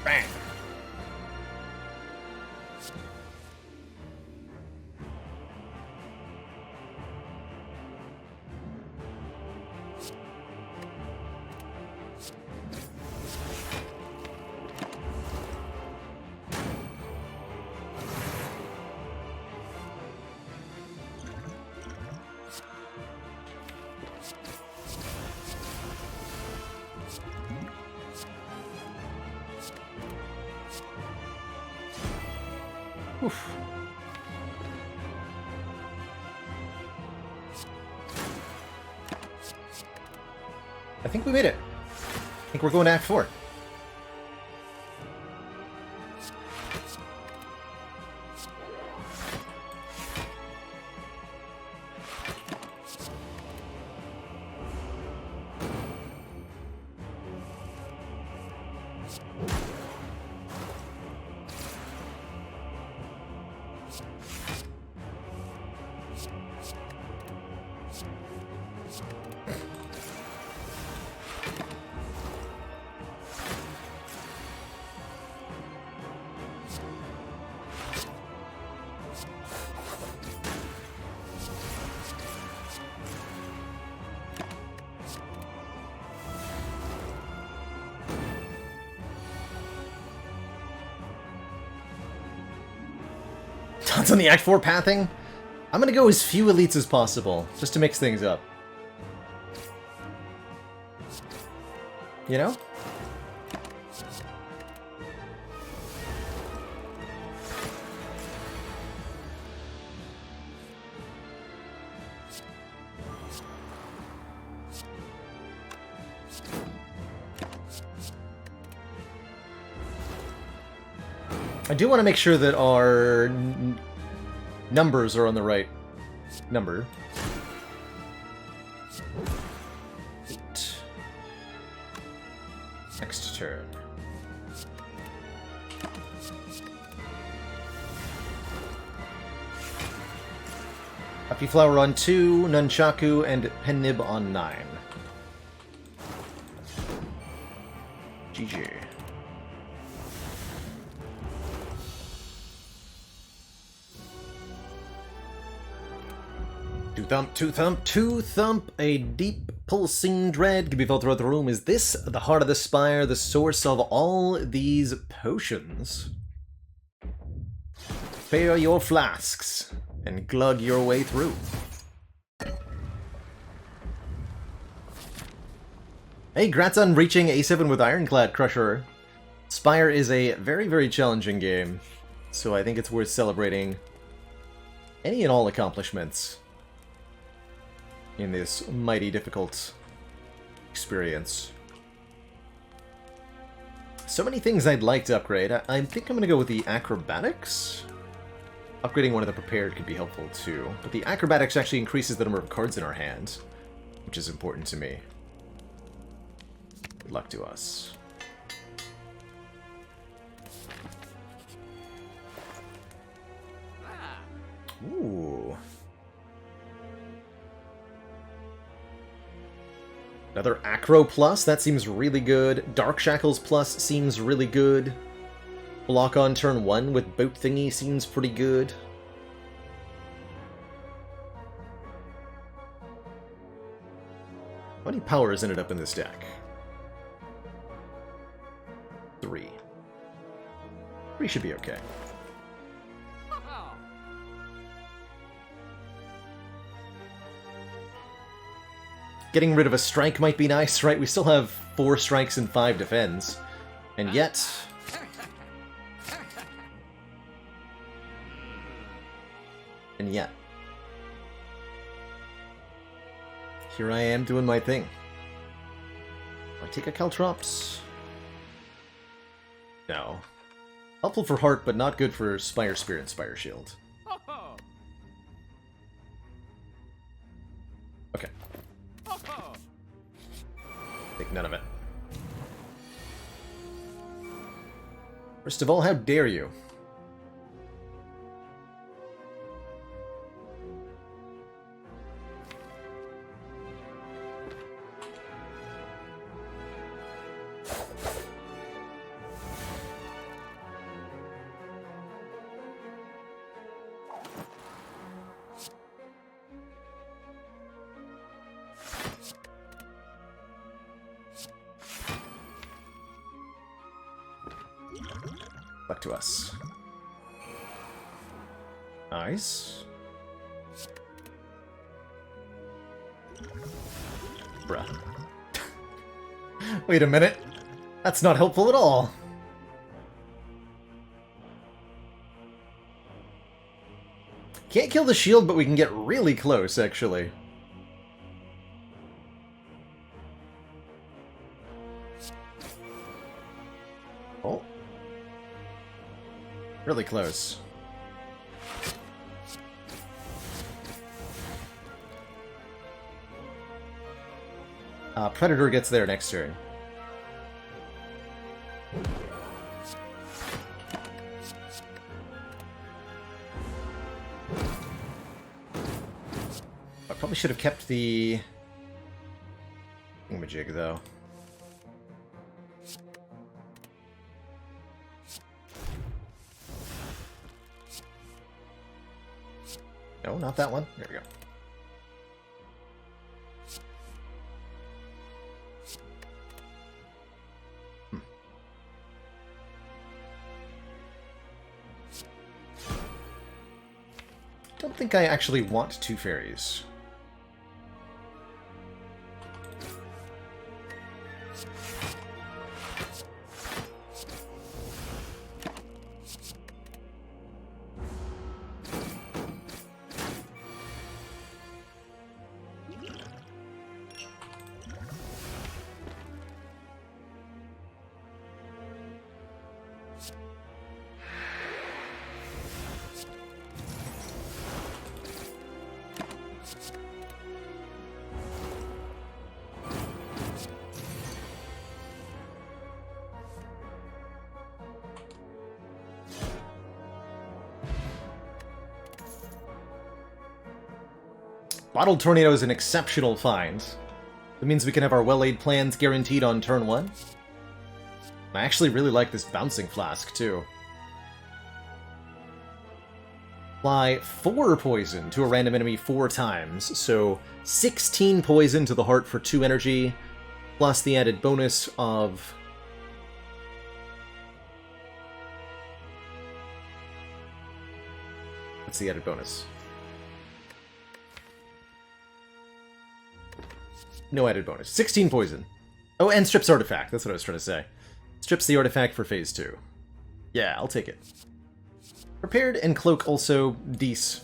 Bang! Oof. I think we made it. I think we're going to Act 4. Tons on the Act 4 pathing. I'm gonna go as few elites as possible, just to mix things up. You know? I do want to make sure that our numbers are on the right number. 8. Next turn. Happy Flower on 2, Nunchaku, and Pennib on 9. GG. Two thump, two thump, two thump, a deep pulsing dread can be felt throughout the room. Is this the heart of the spire, the source of all these potions? Fill your flasks and glug your way through. Hey, grats on reaching A7 with Ironclad Crusher. Spire is a very, very challenging game, so I think it's worth celebrating any and all accomplishments in this mighty difficult experience. So many things I'd like to upgrade. I think I'm going to go with the acrobatics. Upgrading one of the prepared could be helpful too, but the acrobatics actually increases the number of cards in our hand, which is important to me. Good luck to us. Ooh. Another Acro Plus, that seems really good. Dark Shackles Plus seems really good. Block on turn 1 with Boat Thingy seems pretty good. How many powers ended up in this deck? 3. 3 should be okay. Getting rid of a strike might be nice, right? We still have 4 strikes and 5 defense. And yet... here I am doing my thing. Do I take a Caltrops? No. Helpful for Heart, but not good for Spire Spear and Spire Shield. Okay. Take none of it. First of all, how dare you? Back to us. Nice. Bruh. Wait a minute. That's not helpful at all. Can't kill the shield, but we can get really close, actually. Oh. Really close. Predator gets there next turn. I probably should have kept the thingamajig, though. No, not that one. There we go. Don't think I actually want two fairies. Bottled Tornado is an exceptional find. That means we can have our well-laid plans guaranteed on turn 1. I actually really like this Bouncing Flask, too. Apply 4 poison to a random enemy 4 times, so 16 poison to the heart for 2 energy, plus the added bonus of... What's the added bonus? No added bonus. 16 poison. Oh, and strips artifact. That's what I was trying to say. Strips the artifact for phase 2. Yeah, I'll take it. Prepared and cloak also dece.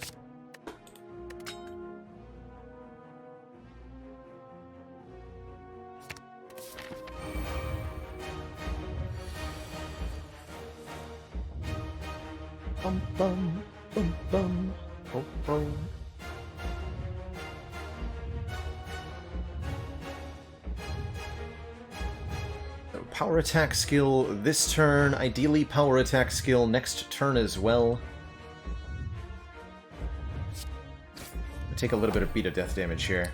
Bum bum bum bum bum bum. Power attack skill this turn, ideally power attack skill next turn as well. I'll take a little bit of beta death damage here.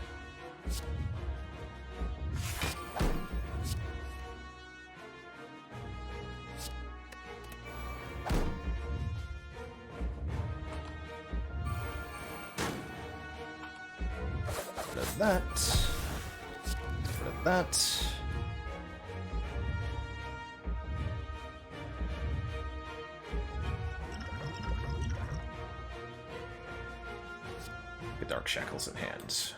Rid of that. Rid of that. Dark Shackles in hand.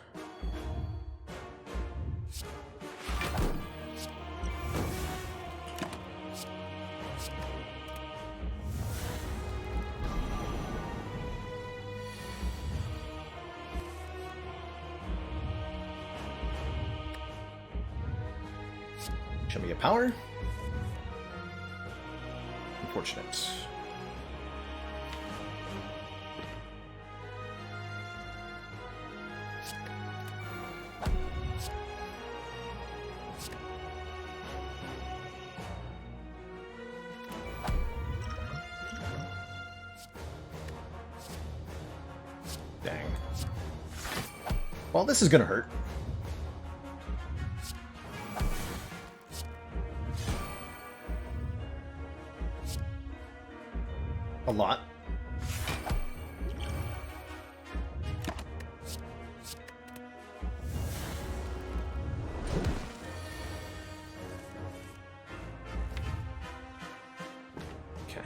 Show me a power. Unfortunate. Well, this is gonna hurt. A lot. Okay.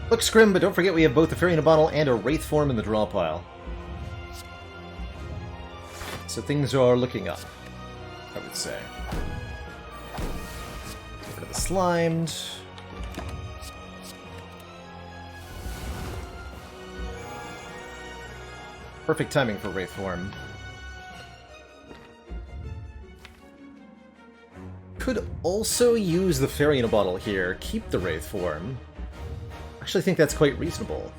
Looks grim, but don't forget we have both a Fairy in a Bottle and a Wraith form in the draw pile. So things are looking up, I would say. Get rid of the Slimed. Perfect timing for Wraith form. Could also use the Fairy in a Bottle here, keep the Wraith form. Actually think that's quite reasonable.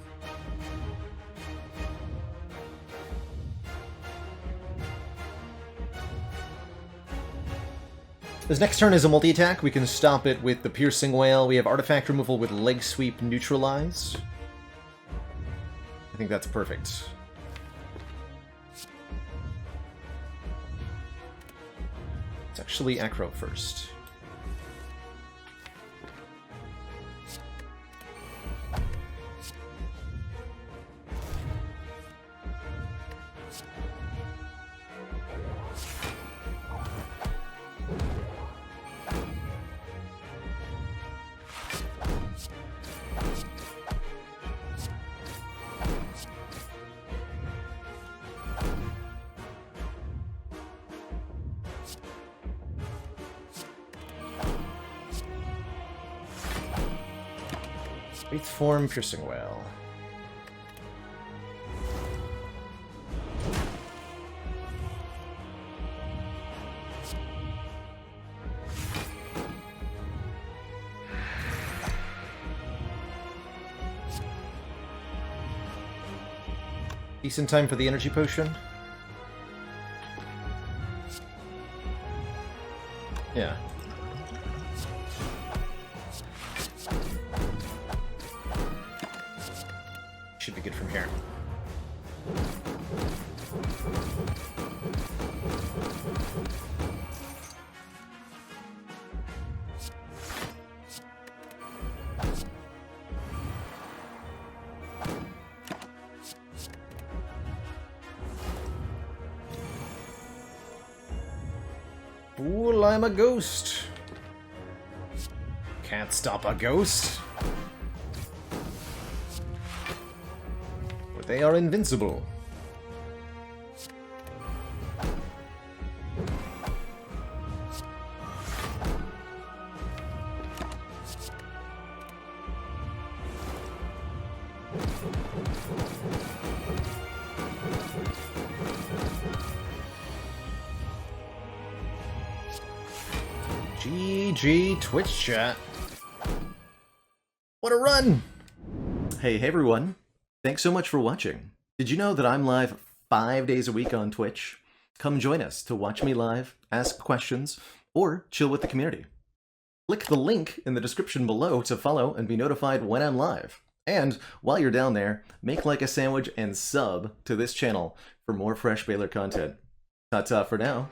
This next turn is a multi-attack. We can stop it with the Piercing Wail. We have artifact removal with Leg Sweep Neutralize. I think that's perfect. It's actually Acro first. Wraith form, Piercing Wail. Decent time for the energy potion. Yeah. Should be good from here. Fool, I'm a ghost. Can't stop a ghost. But they are invincible. GG Twitch chat. What a run! Hey everyone. Thanks so much for watching. Did you know that I'm live 5 days a week on Twitch? Come join us to watch me live, ask questions, or chill with the community. Click the link in the description below to follow and be notified when I'm live. And while you're down there, make like a sandwich and sub to this channel for more fresh Baylor content. Ta-ta for now.